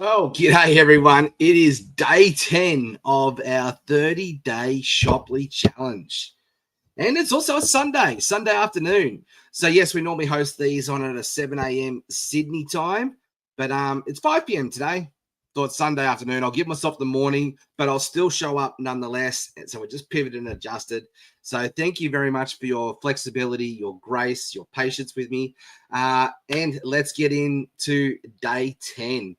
Well, g'day everyone. It is day 10 of our 30-day Shopley challenge. And it's also a Sunday afternoon. So yes, we normally host these on at a 7 a.m. Sydney time, but it's 5 p.m. today. Thought Sunday afternoon. I'll give myself the morning, but I'll still show up nonetheless. And so we just pivoted and adjusted. So thank you very much for your flexibility, your grace, your patience with me. And let's get into day 10.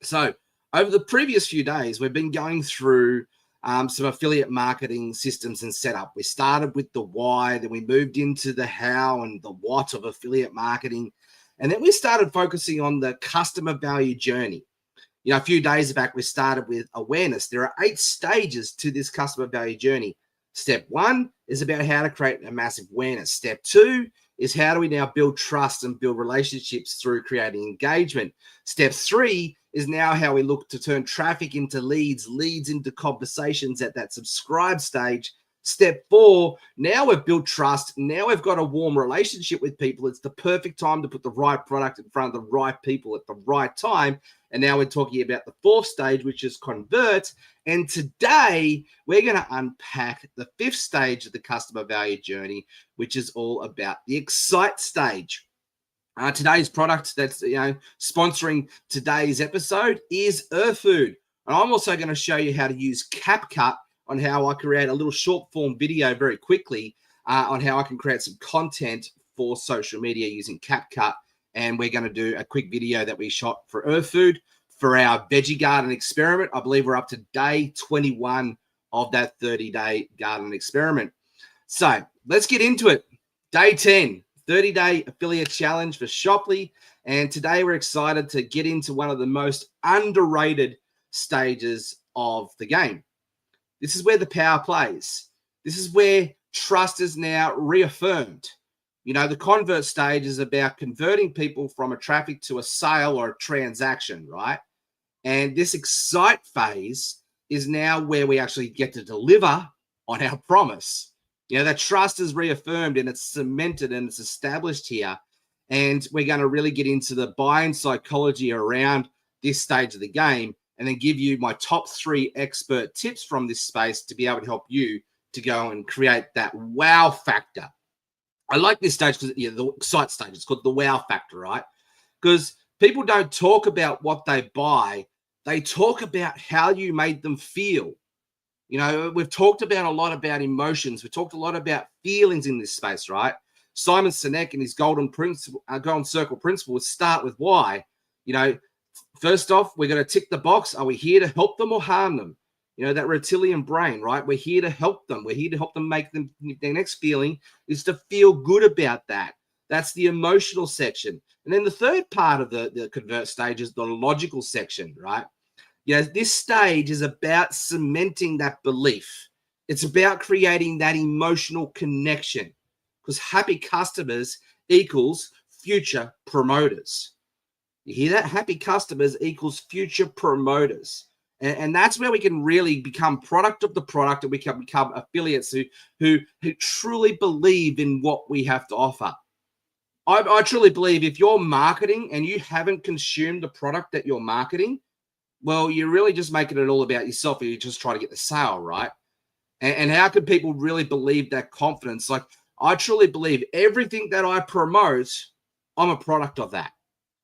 So over the previous few days, we've been going through some affiliate marketing systems and setup. We started with the why, then we moved into the how and the what of affiliate marketing. And then we started focusing on the customer value journey. You know, a few days back, we started with awareness. There are 8 stages to this customer value journey. Step 1 is about how to create a massive awareness. Step 2 is how do we now build trust and build relationships through creating engagement. Step 3 is now how we look to turn traffic into leads into conversations at that subscribe stage. Step 4, now we've built trust. Now we've got a warm relationship with people. It's the perfect time to put the right product in front of the right people at the right time. And now we're talking about the 4th stage, which is convert. And today we're going to unpack the 5th stage of the customer value journey, which is all about the excite stage. Today's product that's sponsoring today's episode is EarthFoods. And I'm also going to show you how to use CapCut on how I create a little short form video very quickly on how I can create some content for social media using CapCut. And we're going to do a quick video that we shot for EarthFoods for our veggie garden experiment. I believe we're up to day 21 of that 30-day garden experiment. So let's get into it. Day 10. 30-day affiliate challenge for Shopley. And today we're excited to get into one of the most underrated stages of the game. This is where the power plays. This is where trust is now reaffirmed. You know, the convert stage is about converting people from a traffic to a sale or a transaction, right? And this excite phase is now where we actually get to deliver on our promise. You know, that trust is reaffirmed and it's cemented and it's established here. And we're going to really get into the buying psychology around this stage of the game and then give you my top 3 expert tips from this space to be able to help you to go and create that wow factor. I like this stage because the excite stage, it's called the wow factor, right? Because people don't talk about what they buy. They talk about how you made them feel. You know, we've talked about a lot about emotions. We've talked a lot about feelings in this space, right? Simon Sinek and his golden circle principle would start with why. You know, first off, we're going to tick the box. Are we here to help them or harm them? You know, that reptilian brain, right? We're here to help them. We're here to help them make them, their next feeling is to feel good about that. That's the emotional section. And then the third part of the convert stage is the logical section, right? Yeah, this stage is about cementing that belief. It's about creating that emotional connection because happy customers equals future promoters. You hear that? Happy customers equals future promoters. And that's where we can really become product of the product and we can become affiliates who truly believe in what we have to offer. I truly believe if you're marketing and you haven't consumed the product that you're marketing, well, you're really just making it all about yourself. You just try to get the sale, right? And how can people really believe that confidence? Like, I truly believe everything that I promote, I'm a product of that.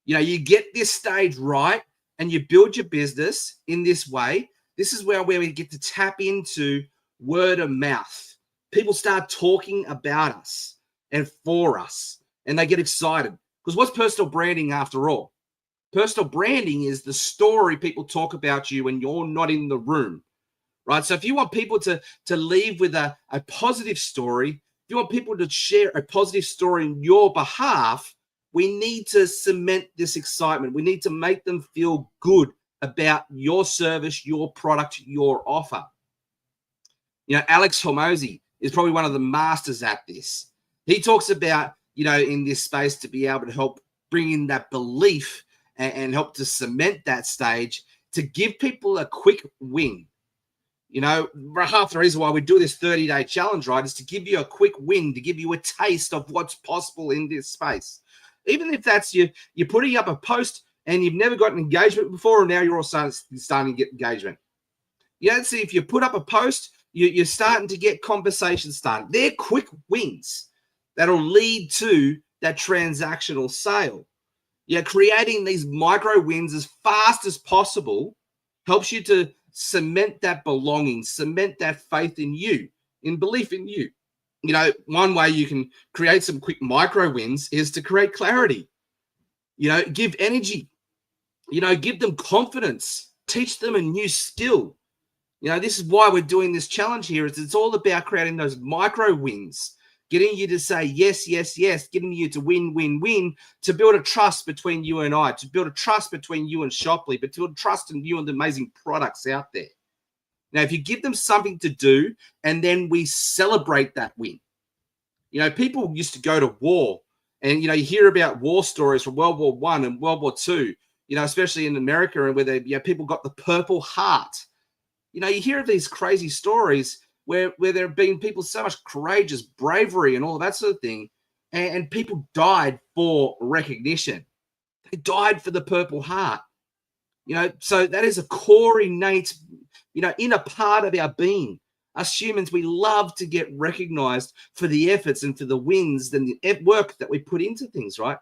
You know, you get this stage right and you build your business in this way. This is where we get to tap into word of mouth. People start talking about us and for us, and they get excited. Because what's personal branding after all? Personal branding is the story people talk about you when you're not in the room, right? So if you want people to leave with a positive story, if you want people to share a positive story in your behalf, we need to cement this excitement. We need to make them feel good about your service, your product, your offer. You know, Alex Hormozi is probably one of the masters at this. He talks about, you know, in this space to be able to help bring in that belief and help to cement that stage to give people a quick win. You know, half the reason why we do this 30-day challenge, right, is to give you a quick win, to give you a taste of what's possible in this space. Even if that's you're putting up a post and you've never gotten engagement before, and now you're all starting to get engagement. You don't see if you put up a post, you're starting to get conversations started. They're quick wins that'll lead to that transactional sale. Yeah, creating these micro wins as fast as possible helps you to cement that belonging, cement that faith in you, in belief in you. You know, one way you can create some quick micro wins is to create clarity. You know, give energy. You know, give them confidence. Teach them a new skill. You know, this is why we're doing this challenge here. It's all about creating those micro wins, getting you to say yes, yes, yes, getting you to win, win, win, to build a trust between you and I, to build a trust between you and Shopley, but to build trust in you and the amazing products out there. Now, if you give them something to do and then we celebrate that win, you know, people used to go to war, and, you know, you hear about war stories from World War I and World War II, you know, especially in America, and where they, you know, people got the Purple Heart. You know, you hear of these crazy stories where there have been people so much courageous bravery and all of that sort of thing, and people died for recognition. They died for the Purple Heart. You know, so that is a core innate, you know, inner part of our being. Us humans, we love to get recognized for the efforts and for the wins and the work that we put into things, right?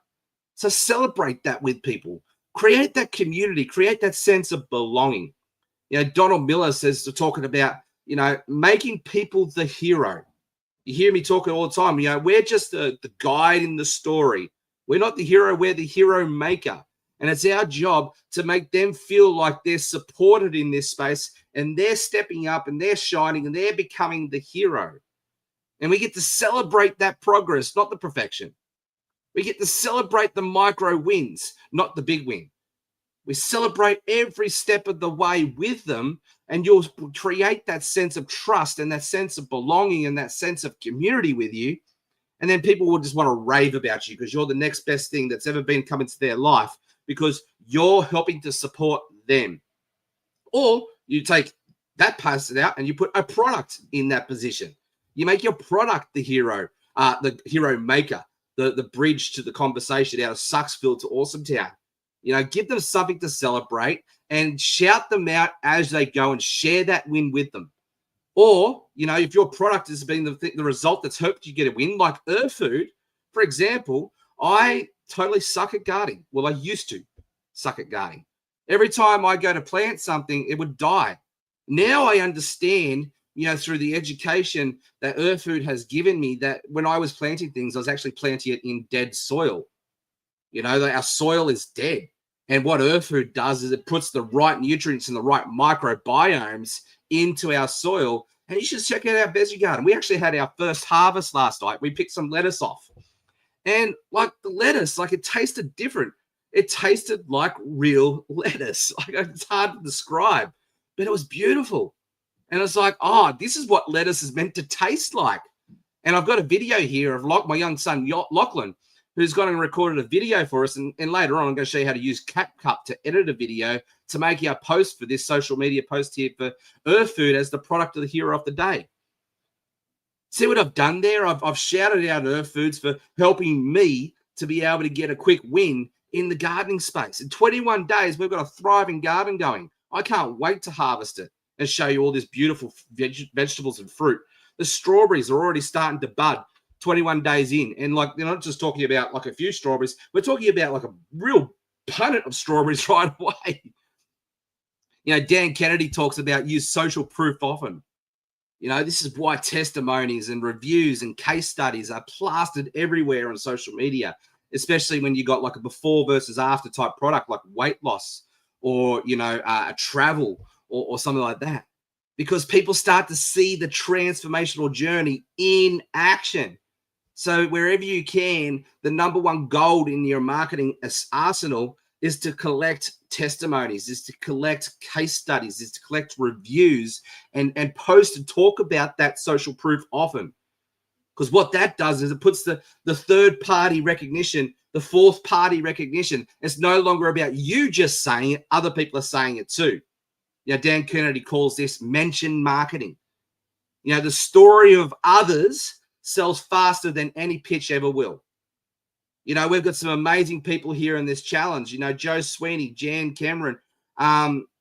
So celebrate that with people. Create that community. Create that sense of belonging. You know, Donald Miller says, talking about, you know, making people the hero. You hear me talking all the time. You know, we're just the guide in the story. We're not the hero. We're the hero maker. And it's our job to make them feel like they're supported in this space, and they're stepping up and they're shining and they're becoming the hero. And we get to celebrate that progress, not the perfection. We get to celebrate the micro wins, not the big win. We celebrate every step of the way with them, and you'll create that sense of trust and that sense of belonging and that sense of community with you. And then people will just want to rave about you because you're the next best thing that's ever been come into their life, because you're helping to support them. Or you take that person out and you put a product in that position. You make your product the hero maker, the bridge to the conversation out of Sucksville to Awesome Town. You know, give them something to celebrate and shout them out as they go and share that win with them. Or, you know, if your product has been the result that's helped you get a win, like EarthFood, for example, I totally suck at gardening. Well, I used to suck at gardening. Every time I go to plant something, it would die. Now I understand, you know, through the education that EarthFood has given me, that when I was planting things, I was actually planting it in dead soil. You know, our soil is dead. And what EarthFood does is it puts the right nutrients and the right microbiomes into our soil. And you should check out our veggie garden. We actually had our first harvest last night. We picked some lettuce off. And like the lettuce, like it tasted different. It tasted like real lettuce. Like it's hard to describe, but it was beautiful. And it's like, oh, this is what lettuce is meant to taste like. And I've got a video here of my young son, Lachlan, who's gone and recorded a video for us. And later on, I'm going to show you how to use CapCut to edit a video to make our post for this social media post here for EarthFood as the product of the hero of the day. See what I've done there? I've shouted out EarthFoods for helping me to be able to get a quick win in the gardening space. In 21 days, we've got a thriving garden going. I can't wait to harvest it and show you all this beautiful vegetables and fruit. The strawberries are already starting to bud 21 days in. And like, they're not just talking about like a few strawberries. We're talking about like a real punnet of strawberries right away. You know, Dan Kennedy talks about use social proof often. You know, this is why testimonies and reviews and case studies are plastered everywhere on social media, especially when you got like a before versus after type product like weight loss or, you know, travel or something like that, because people start to see the transformational journey in action. So wherever you can, the number one goal in your marketing arsenal is to collect testimonies, is to collect case studies, is to collect reviews and post and talk about that social proof often. Because what that does is it puts the third party recognition, the fourth party recognition. It's no longer about you just saying it, other people are saying it too. You know, Dan Kennedy calls this mention marketing. You know, the story of others sells faster than any pitch ever will. You know, we've got some amazing people here in this challenge. You know, Joe Sweeney, Jan Cameron,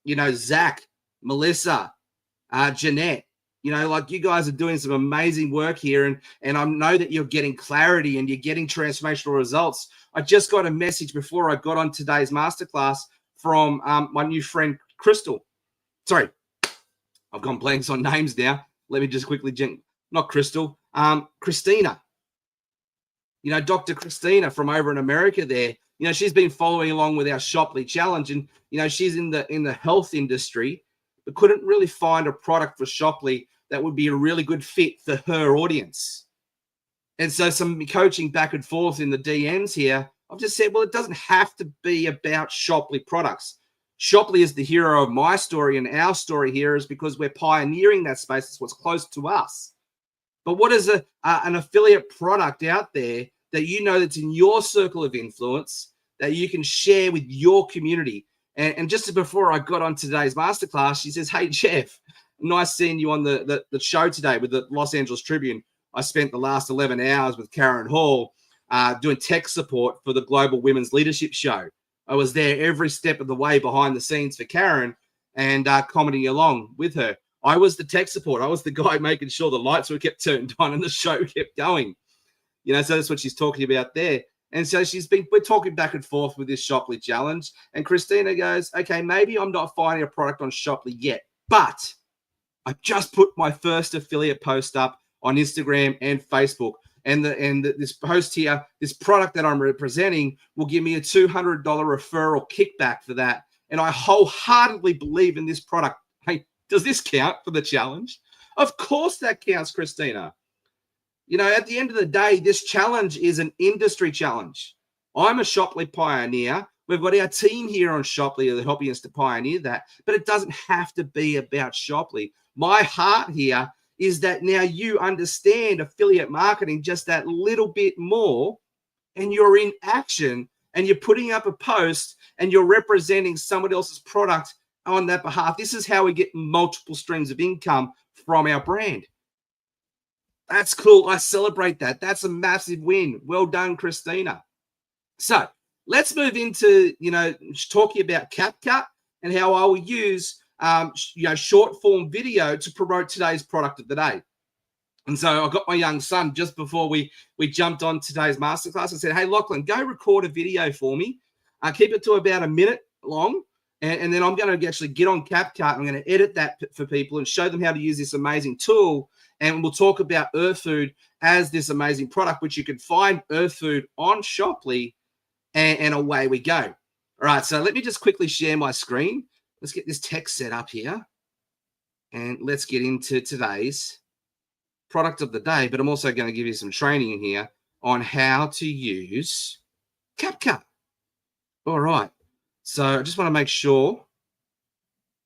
you know, Zach, Melissa, Jeanette. You know, like you guys are doing some amazing work here, and I know that you're getting clarity and you're getting transformational results. I just got a message before I got on today's masterclass from my new friend Crystal. Sorry, I've gone blanks on names now. Let me just quickly, not Crystal, Christina. You know, Dr. Christina from over in America there. You know, she's been following along with our Shopley challenge, and you know, she's in the health industry, but couldn't really find a product for Shopley that would be a really good fit for her audience. And so some coaching back and forth in the DMs here, I've just said, well, it doesn't have to be about Shopley products. Shopley is the hero of my story, and our story here is because we're pioneering that space. It's what's close to us. But what is an affiliate product out there that you know that's in your circle of influence that you can share with your community? And just before I got on today's masterclass, she says, hey, Jeff, nice seeing you on the show today with the Los Angeles Tribune. I spent the last 11 hours with Karen Hall doing tech support for the Global Women's Leadership Show. I was there every step of the way behind the scenes for Karen and commenting along with her. I was the tech support. I was the guy making sure the lights were kept turned on and the show kept going. You know, so that's what she's talking about there. And so we're talking back and forth with this Shopley challenge. And Christina goes, okay, maybe I'm not finding a product on Shopley yet, but I just put my first affiliate post up on Instagram and Facebook. And this post here, this product that I'm representing will give me a $200 referral kickback for that. And I wholeheartedly believe in this product. Hey, does this count for the challenge? Of course that counts, Christina. You know, at the end of the day, this challenge is an industry challenge. I'm a Shopley pioneer. We've got our team here on Shopley that are helping us to pioneer that, but it doesn't have to be about Shopley. My heart here is that now you understand affiliate marketing just that little bit more, and you're in action and you're putting up a post and you're representing somebody else's product on that behalf. This is how we get multiple streams of income from our brand. That's cool. I celebrate that. That's a massive win. Well done, Christina. So let's move into, you know, talking about CapCut and how I will use, you know, short form video to promote today's product of the day. And so I got my young son just before we jumped on today's masterclass and said, hey, Lachlan, go record a video for me. Keep it to about a minute long. And then I'm going to actually get on CapCut. I'm going to edit that for people and show them how to use this amazing tool. And we'll talk about EarthFood as this amazing product, which you can find EarthFood on Shopley, and away we go. All right, so let me just quickly share my screen. Let's get this text set up here. And let's get into today's product of the day. But I'm also going to give you some training in here on how to use CapCut. All right. So I just want to make sure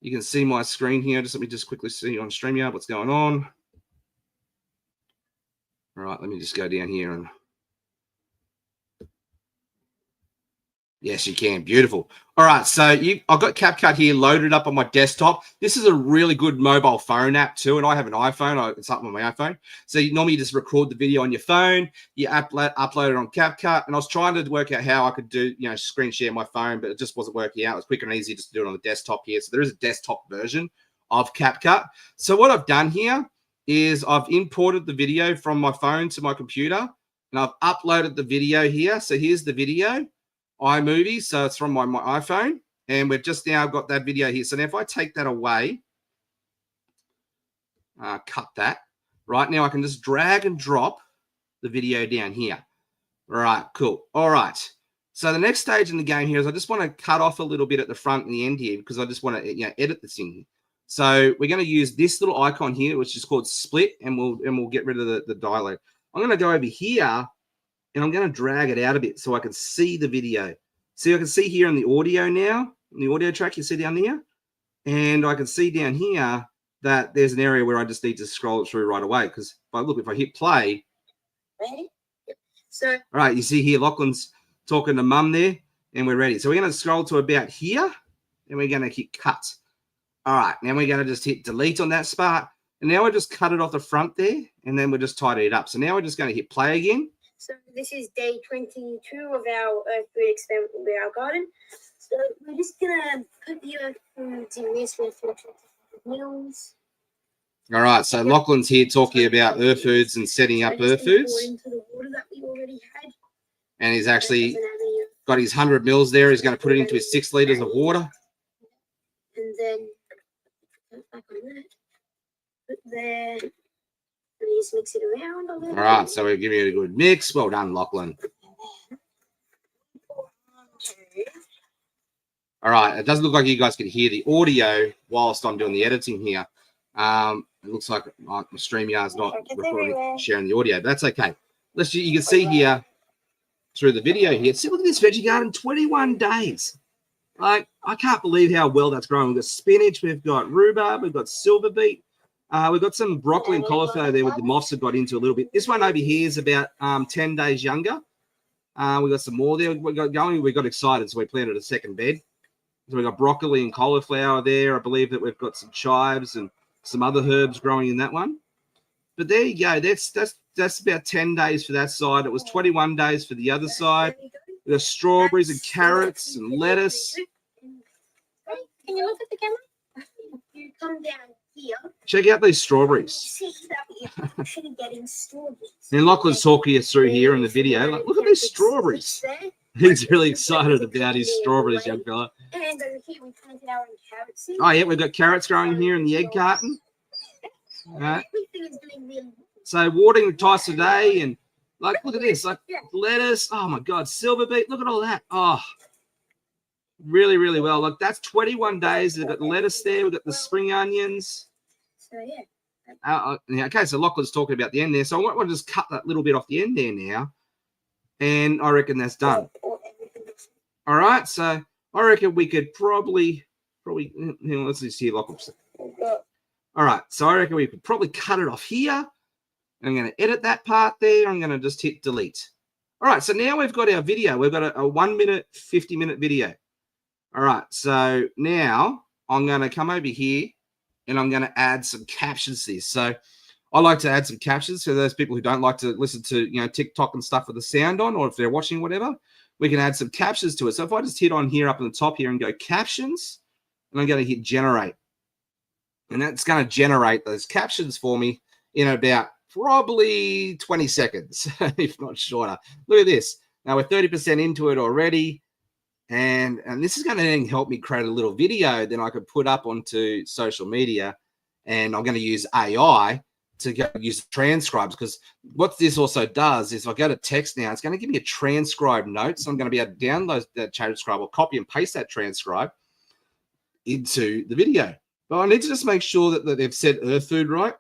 you can see my screen here. Just let me just quickly see on StreamYard what's going on. All right, let me just go down here and yes, you can. Beautiful. All right, so I've got CapCut here loaded up on my desktop. This is a really good mobile phone app too, and I have an iPhone. It's up on my iPhone. So you normally just record the video on your phone. You upload it on CapCut, and I was trying to work out how I could do, you know, screen share my phone, but it just wasn't working out. It was quicker and easier just to do it on the desktop here. So there is a desktop version of CapCut. So what I've done here is I've imported the video from my phone to my computer, and I've uploaded the video here. So here's the video, iMovie. So it's from my iPhone, and we've just now got that video here. So now if I take that away, cut that. Right now I can just drag and drop the video down here. All right, cool. All right. So the next stage in the game here is I just want to cut off a little bit at the front and the end here because I just want to, you know, edit this thing. So we're going to use this little icon here, which is called split, and we'll get rid of the dialogue. I'm going to go over here, and I'm going to drag it out a bit so I can see the video. See, I can see here in the audio now, in the audio track, you see down there, and I can see down here that there's an area where I just need to scroll it through right away. Because if I hit play, ready? So, all right, you see here, Lachlan's talking to Mum there, and we're ready. So we're going to scroll to about here, and we're going to hit cut. All right, now we're going to just hit delete on that spot. And now we'll just cut it off the front there, and then we'll just tidy it up. So now we're just going to hit play again. So this is day 22 of our earth food experiment with our garden. So we're just gonna put the earth foods in this with 400 mils. All right, so Lachlan's here talking about EarthFoods and setting up EarthFoods. Into the water that we already had. And he's actually got his 100 mils there. He's going to put it into his 6 litres of water. And then back on that. Put there. And just mix it around a little. All right, so we'll give you a good mix. Well done, Lachlan. All right, it doesn't look like you guys can hear the audio whilst I'm doing the editing here. It looks like my StreamYard's not recording, sharing the audio, but that's okay. You can see here through the video here. See, look at this veggie garden, 21 days. Like, I can't believe how well that's growing. We've got spinach, we've got rhubarb, we've got silver beet. We've got some broccoli and cauliflower there with the moths have got into a little bit. This one over here is about 10 days younger. We've got some more there. We got excited, so we planted a second bed. So we've got broccoli and cauliflower there. I believe that we've got some chives and some other herbs growing in that one. But there you go. That's about 10 days for that side. It was 21 days for the other side. We've got strawberries and carrots and lettuce. Can you look at the camera? You come down here. Check out these strawberries. See that we're actually getting strawberries. And Lachlan's talking us through here in the video. Like, look at these strawberries. He's really excited about his strawberries, young fella. And over here we planted our own carrots. Oh, yeah, we've got carrots growing here in the egg carton. All right. Everything is doing really good. So watering twice a day, and like, look at this, like lettuce. Oh my God, silver beet. Look at all that. Oh, really, really well. Look, that's 21 days. They've got the lettuce there. We've got the spring onions. So yeah. Okay, so Lachlan's talking about the end there. So I want to just cut that little bit off the end there now, and I reckon that's done. All right, so I reckon we could probably hang on, let's just see Lachlan. All right, so I reckon we could probably cut it off here. I'm going to edit that part there. I'm going to just hit delete. All right, so now we've got our video. We've got a 1 minute, 50-minute video. All right, so now I'm going to come over here and I'm going to add some captions to this. So I like to add some captions for those people who don't like to listen to, TikTok and stuff with the sound on, or if they're watching whatever, we can add some captions to it. So if I just hit on here up on the top here and go captions, and I'm going to hit generate. And that's going to generate those captions for me in about probably 20 seconds, if not shorter. Look at this. Now we're 30% into it already. And this is going to help me create a little video that I could put up onto social media. And I'm going to use AI to go use transcribes, because what this also does is if I go to text now, it's going to give me a transcribed note. So I'm going to be able to download that transcribe or copy and paste that transcribe into the video. But I need to just make sure that they've said earth food right.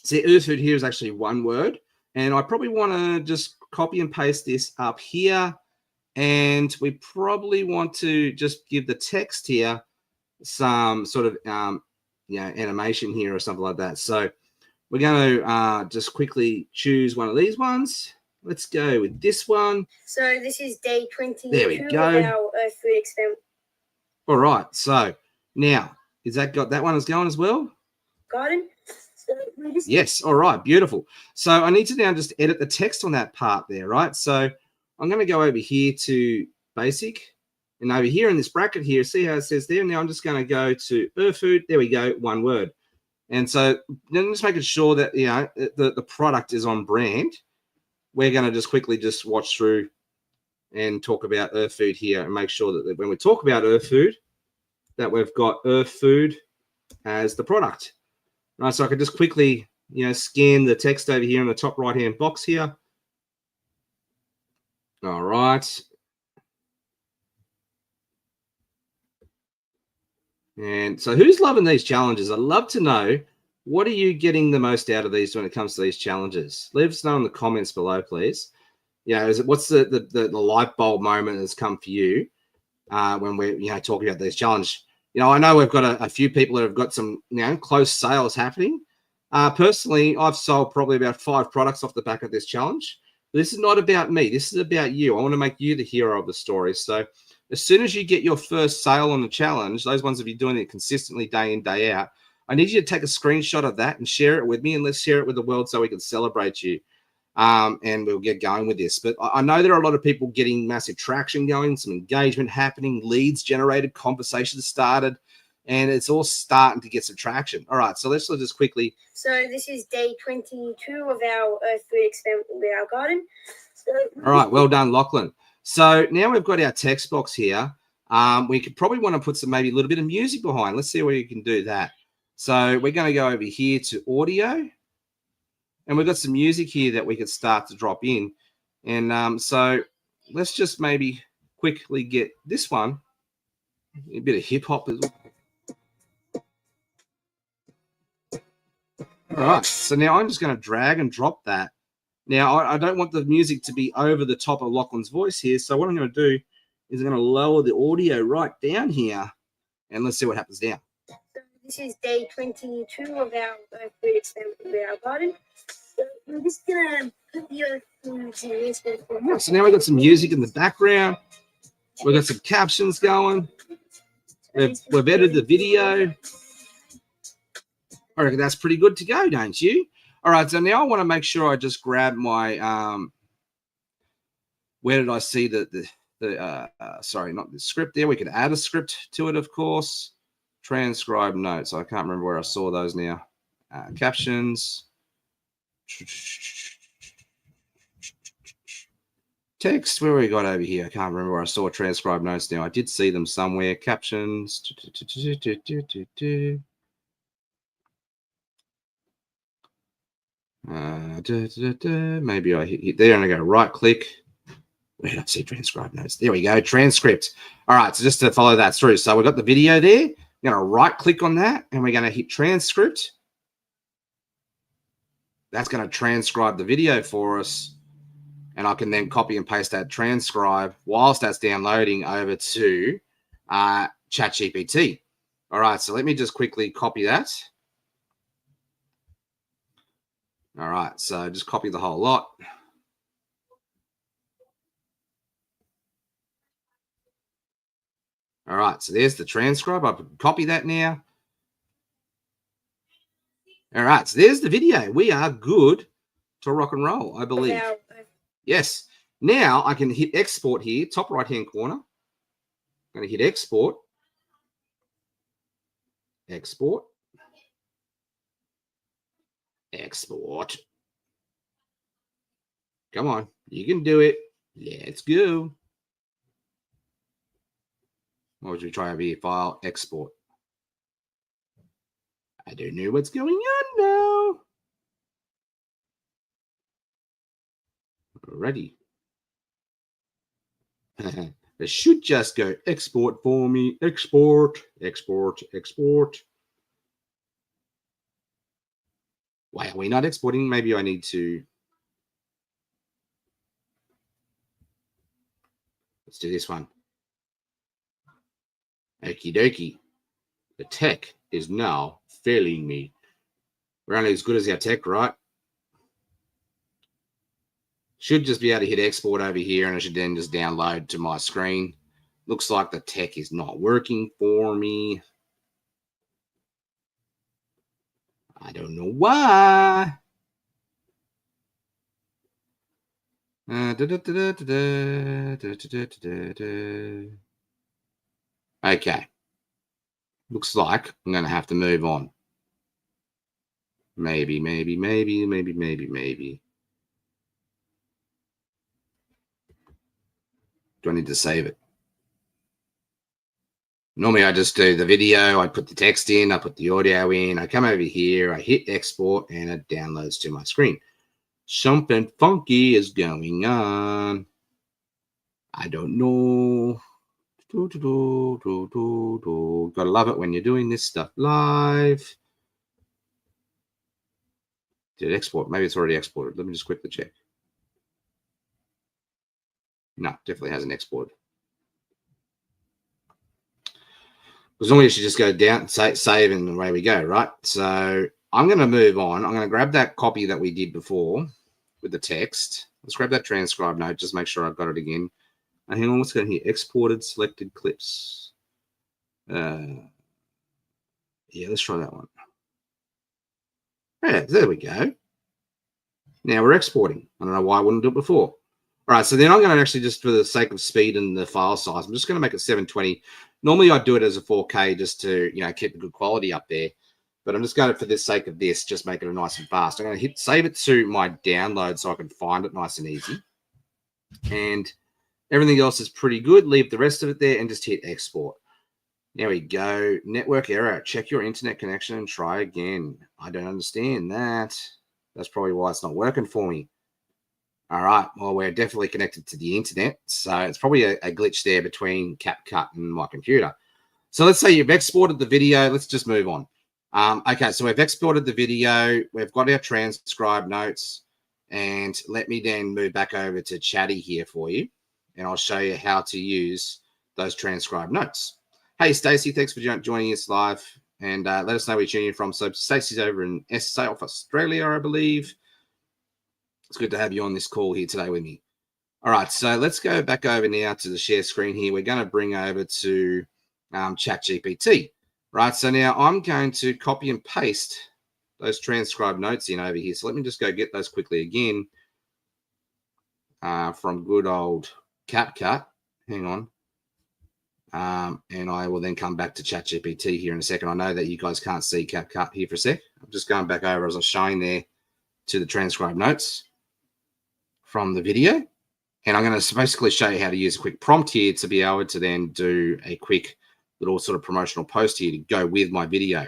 See, earth food here is actually one word. And I probably want to just copy and paste this up here. And we probably want to just give the text here some sort of animation here or something like that. So we're going to just quickly choose one of these ones. Let's go with this one. So this is day 22 there we go. Of our earth food experiment. All right. So now, is that got that one is going as well? Garden. So yes. All right. Beautiful. So I need to now just edit the text on that part there, right? So I'm going to go over here to basic, and over here in this bracket here, see how it says there. Now I'm just going to go to earth food. There we go. One word. And so then just making sure that, the product is on brand. We're going to just quickly just watch through and talk about earth food here and make sure that when we talk about earth food, that we've got earth food as the product. Right, so I can just quickly, scan the text over here in the top right-hand box here. All right. And so who's loving these challenges? I'd love to know, what are you getting the most out of these when it comes to these challenges? Leave us know in the comments below, please. What's the light bulb moment that's come for you when we're talking about these challenges? I know we've got a few people that have got some close sales happening. Personally, I've sold probably about 5 products off the back of this challenge. This is not about me. This is about you. I want to make you the hero of the story. So as soon as you get your first sale on the challenge, those ones that you're doing it consistently day in, day out, I need you to take a screenshot of that and share it with me, and let's share it with the world so we can celebrate you. and we'll get going with this. But I know there are a lot of people getting massive traction going, some engagement happening, leads generated, conversations started, and it's all starting to get some traction. All right, so let's just quickly. So this is day 22 of our Earth food experiment with our garden. So, all right, well done, Lachlan. So now we've got our text box here. We could probably want to put some maybe a little bit of music behind. Let's see where you can do that. So we're going to go over here to audio. And we've got some music here that we could start to drop in. And so let's just maybe quickly get this one. A bit of hip hop as well. All right. So now I'm just going to drag and drop that. Now, I don't want the music to be over the top of Lachlan's voice here. So what I'm going to do is I'm going to lower the audio right down here. And let's see what happens now. So this is day 22 of our Earth food experiment with our garden. So we're just going to put the Earth foods in this one. So now we've got some music in the background. We've got some captions going. We've edited the video. I reckon that's pretty good to go, don't you? All right, so now I want to make sure I just grab my where did I see sorry, not the script there. We could add a script to it, of course. Transcribe notes. I can't remember where I saw those now. Captions. Text, where we got over here? I can't remember where I saw transcribe notes now. I did see them somewhere. Captions. Maybe I hit there and I go right click. Where did I see transcribe notes? There we go, transcript. All right, so just to follow that through. So we've got the video there. We're going to right click on that and we're going to hit transcript. That's going to transcribe the video for us. And I can then copy and paste that transcribe whilst that's downloading over to ChatGPT. All right, so let me just quickly copy that. All right, so just copy the whole lot. All right, so there's the transcribe. I can copy that now. All right, so there's the video. We are good to rock and roll, I believe. Yes. Now I can hit export here, top right-hand corner. I'm going to hit export. Export. Export. Come on, you can do it. Let's go. What would we try over here? File, export. I don't know what's going on now. Alrighty. It should just go export for me. Export, export, export. Why are we not exporting? Maybe I need to. Let's do this one. Okie dokie. The tech is now failing me. We're only as good as our tech, right? Should just be able to hit export over here and it should then just download to my screen. Looks like the tech is not working for me. I don't know why. Okay. Looks like I'm going to have to move on. Maybe. Do I need to save it? Normally I just do the video, I put the text in, I put the audio in, I come over here, I hit export, and it downloads to my screen. Something funky is going on. I don't know. Gotta love it when you're doing this stuff live. Did it export? Maybe it's already exported. Let me just quickly check. No, definitely hasn't exported. Because normally you should just go down, save, and away we go, right? So I'm going to move on. I'm going to grab that copy that we did before with the text. Let's grab that transcribe note. Just make sure I've got it again. And hang on, what's going here? Exported selected clips. Yeah, let's try that one. Yeah, there we go. Now we're exporting. I don't know why I wouldn't do it before. All right, so then I'm going to actually, just for the sake of speed and the file size, I'm just going to make it 720. Normally I do it as a 4K just to, keep the good quality up there. But I'm just going to, for the sake of this, just make it a nice and fast. I'm going to hit save it to my download so I can find it nice and easy. And everything else is pretty good. Leave the rest of it there and just hit export. There we go. Network error. Check your internet connection and try again. I don't understand that. That's probably why it's not working for me. All right. Well, we're definitely connected to the internet. So it's probably a glitch there between CapCut and my computer. So let's say you've exported the video. Let's just move on. Okay, so we've exported the video. We've got our transcribed notes. And let me then move back over to Chatty here for you. And I'll show you how to use those transcribed notes. Hey, Stacey, thanks for joining us live. And let us know where you're tuning in from. So Stacey's over in South Australia, I believe. It's good to have you on this call here today with me. All right, so let's go back over now to the share screen here. We're going to bring over to ChatGPT. Right, so now I'm going to copy and paste those transcribed notes in over here. So let me just go get those quickly again from good old CapCut. Hang on. And I will then come back to ChatGPT here in a second. I know that you guys can't see CapCut here for a sec. I'm just going back over as I was showing there to the transcribed notes from the video. And I'm going to basically show you how to use a quick prompt here to be able to then do a quick little sort of promotional post here to go with my video.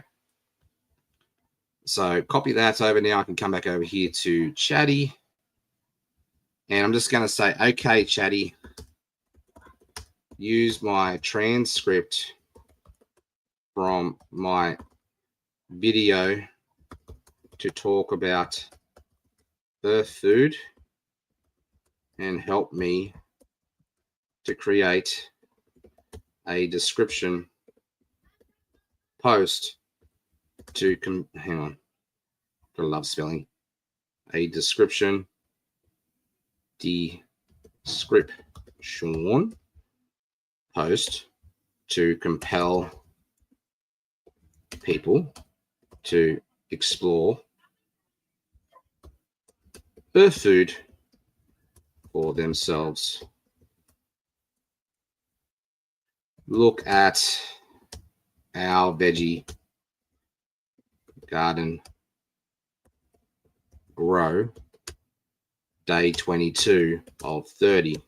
So copy that over now. I can come back over here to Chatty. And I'm just going to say, okay, Chatty, use my transcript from my video to talk about EarthFood and help me to create a description post to hang on, I love spelling, a description post to compel people to explore EarthFood for themselves. Look at our veggie garden grow, day 22 of 30. All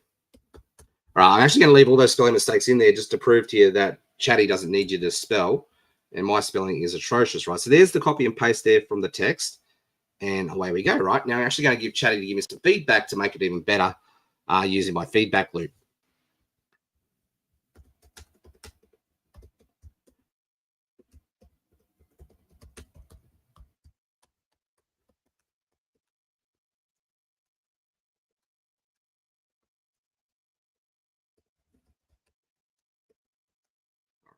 right, I'm actually going to leave all those spelling mistakes in there just to prove to you that Chatty doesn't need you to spell, and my spelling is atrocious, right? So there's the copy and paste there from the text, and away we go, right? Now I'm actually going to give Chatty to give me some feedback to make it even better using my feedback loop.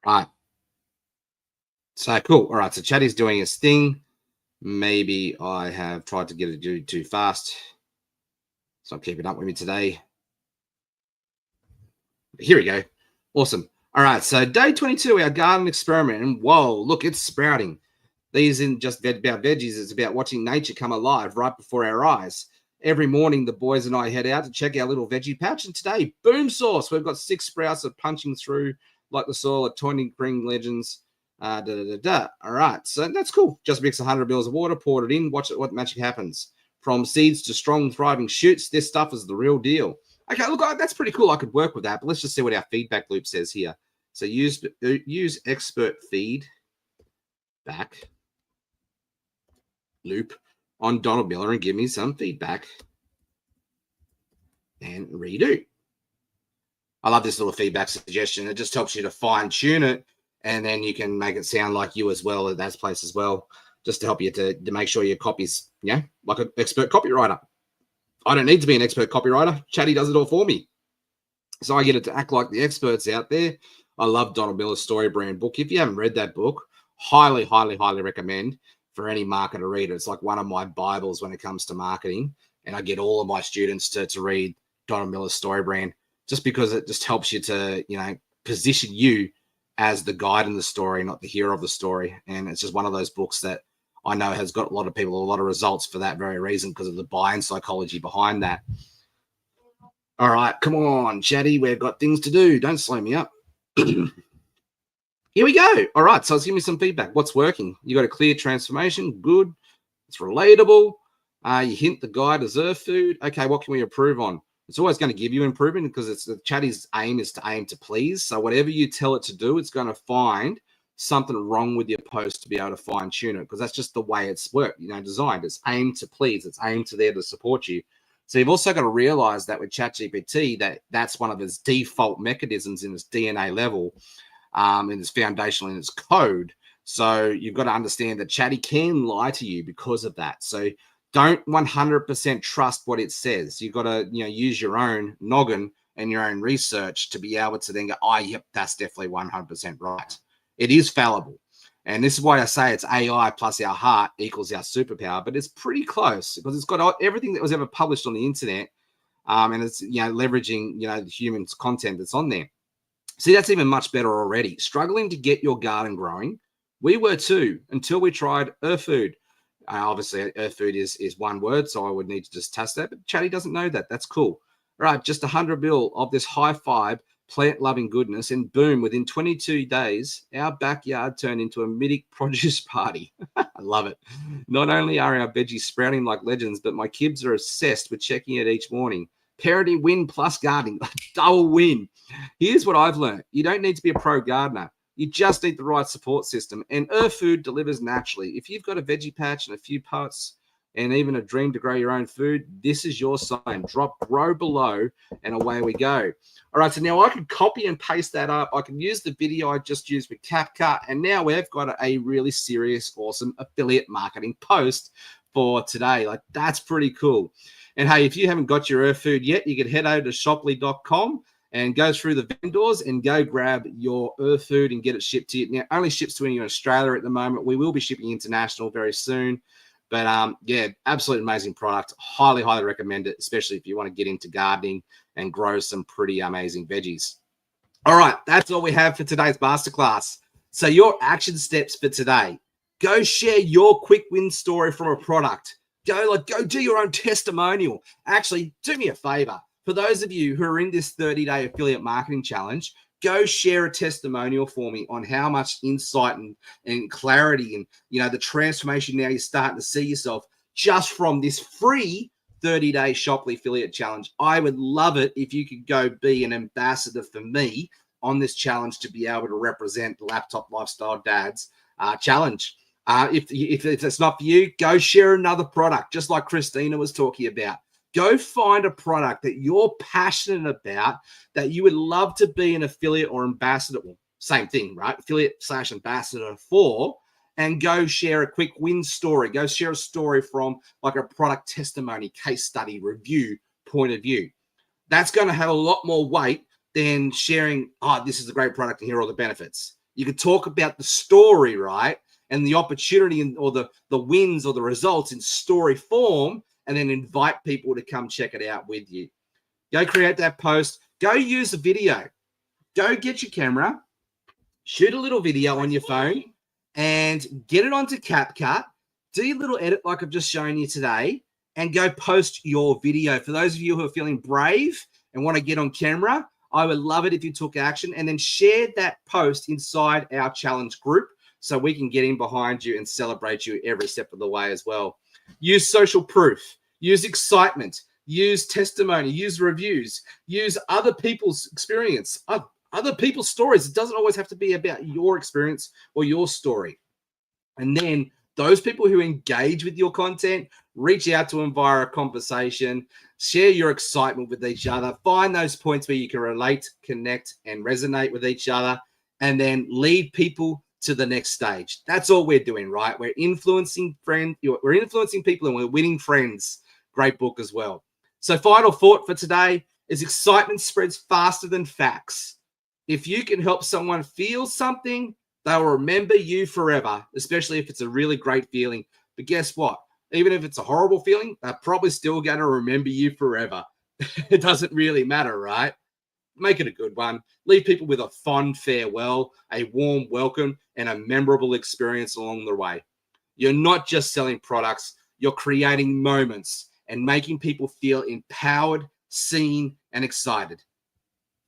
All right. So cool. All right. So Chatty's doing his thing. Maybe I have tried to get it to do too fast. So I'm keeping up with me today. Here we go. Awesome. All right. So day 22, our garden experiment. And whoa, look, it's sprouting. These isn't just about veggies. It's about watching nature come alive right before our eyes. Every morning, the boys and I head out to check our little veggie patch. And today, boom sauce. We've got 6 sprouts of punching through like the soil at Tony Green Legends. All right, so that's cool. Just mix 100 mils of water, poured it in, watch it, what magic happens. From seeds to strong, thriving shoots, this stuff is the real deal. Okay, look, that's pretty cool. I could work with that, but let's just see what our feedback loop says here. So use expert feedback loop on Donald Miller and give me some feedback and redo. I love this little feedback suggestion. It just helps you to fine tune it. And then you can make it sound like you as well at that place as well, just to help you to make sure your copy's, like an expert copywriter. I don't need to be an expert copywriter. Chatty does it all for me. So I get it to act like the experts out there. I love Donald Miller's Story Brand book. If you haven't read that book, highly, highly, highly recommend for any marketer to read it. It's like one of my Bibles when it comes to marketing. And I get all of my students to read Donald Miller's Story Brand just because it just helps you to, position you as the guide in the story, not the hero of the story. And it's just one of those books that I know has got a lot of people, a lot of results for that very reason, because of the buying psychology behind that. All right, come on, Chatty. We've got things to do. Don't slow me up. Here we go. All right, so let's give me some feedback. What's working? You got a clear transformation. Good. It's relatable. You hint the guy to EarthFood. Okay, what can we improve on? It's always going to give you improvement, because it's the Chatty's aim is to aim to please. So whatever you tell it to do, it's going to find something wrong with your post to be able to fine tune it, because that's just the way it's worked, designed. It's aimed to please. It's aimed to there to support you. So you've also got to realize that with ChatGPT, that's one of its default mechanisms in its DNA level, in its foundational, in its code. So you've got to understand that Chatty can lie to you because of that. So don't 100% trust what it says. You've got to, use your own noggin and your own research to be able to then go, oh, yep, that's definitely 100% right. It is fallible. And this is why I say it's AI plus our heart equals our superpower, but it's pretty close, because it's got everything that was ever published on the internet, and it's, leveraging, the human's content that's on there. See, that's even much better already. Struggling to get your garden growing. We were too, until we tried EarthFood. Obviously, EarthFood is one word, so I would need to just test that, but Chatty doesn't know that. That's cool. All right, just 100 mil of this high five plant-loving goodness, and boom, within 22 days, our backyard turned into a mythic produce party. I love it. Not only are our veggies sprouting like legends, but my kids are obsessed with checking it each morning. Parenting win plus gardening, double win. Here's what I've learned. You don't need to be a pro gardener. You just need the right support system, and EarthFood delivers naturally. If you've got a veggie patch and a few pots and even a dream to grow your own food, this is your sign. Drop grow below, and away we go. All right, so now I can copy and paste that up. I can use the video I just used with CapCut, and now we've got a really serious, awesome affiliate marketing post for today. Like, that's pretty cool. And hey, if you haven't got your EarthFood yet, you can head over to shoply.com and go through the vendors and go grab your EarthFood and get it shipped to you. Now, it only ships to you in Australia at the moment. We will be shipping international very soon. But yeah, absolutely amazing product. Highly, highly recommend it, especially if you want to get into gardening and grow some pretty amazing veggies. All right, that's all we have for today's masterclass. So your action steps for today: go share your quick win story from a product. Go do your own testimonial. Actually, do me a favor. For those of you who are in this 30-day affiliate marketing challenge, go share a testimonial for me on how much insight and clarity and, the transformation now you're starting to see yourself just from this free 30-day Shoply affiliate challenge. I would love it if you could go be an ambassador for me on this challenge to be able to represent the Laptop Lifestyle Dads challenge. If it's not for you, go share another product, just like Christina was talking about. Go find a product that you're passionate about, that you would love to be an affiliate or ambassador. Well, same thing, right? Affiliate/ambassador for, and go share a quick win story. Go share a story from like a product testimony, case study, review point of view. That's going to have a lot more weight than sharing, oh, this is a great product and here are all the benefits. You can talk about the story, right? And the opportunity or the wins or the results in story form, and then invite people to come check it out with you. Go create that post. Go use a video. Go get your camera, shoot a little video on your phone, and get it onto CapCut. Do your little edit like I've just shown you today, and go post your video. For those of you who are feeling brave and want to get on camera, I would love it if you took action and then shared that post inside our challenge group so we can get in behind you and celebrate you every step of the way as well. Use social proof, use excitement, use testimony, use reviews, use other people's experience, other people's stories. It doesn't always have to be about your experience or your story. And then those people who engage with your content, reach out to them via a conversation, share your excitement with each other, find those points where you can relate, connect, and resonate with each other, and then lead people to the next stage. That's all we're doing, right? We're influencing we're influencing people, and we're winning friends. Great book as well. So final thought for today is excitement spreads faster than facts. If you can help someone feel something, they'll remember you forever, especially if it's a really great feeling. But guess what? Even if it's a horrible feeling, they're probably still going to remember you forever. It doesn't really matter, right? Make it a good one. Leave people with a fond farewell, a warm welcome, and a memorable experience along the way. You're not just selling products, you're creating moments and making people feel empowered, seen, and excited.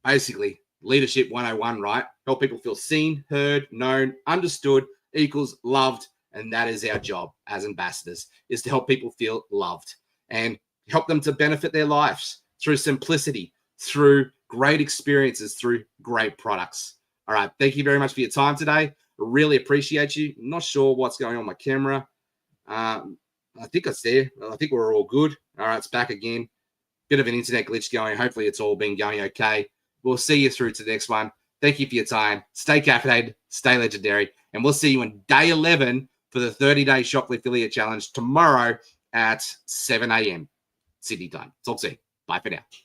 Basically, leadership 101, right? Help people feel seen, heard, known, understood equals loved. And that is our job as ambassadors, is to help people feel loved and help them to benefit their lives through simplicity, through great experiences, through great products. All right. Thank you very much for your time today. Really appreciate you. I'm not sure what's going on with my camera. I think it's there. I think we're all good. All right. It's back again. Bit of an internet glitch going. Hopefully it's all been going okay. We'll see you through to the next one. Thank you for your time. Stay caffeinated, stay legendary, and we'll see you on day 11 for the 30-day Shoply Affiliate Challenge tomorrow at 7 a.m. Sydney time. Talk soon. Bye for now.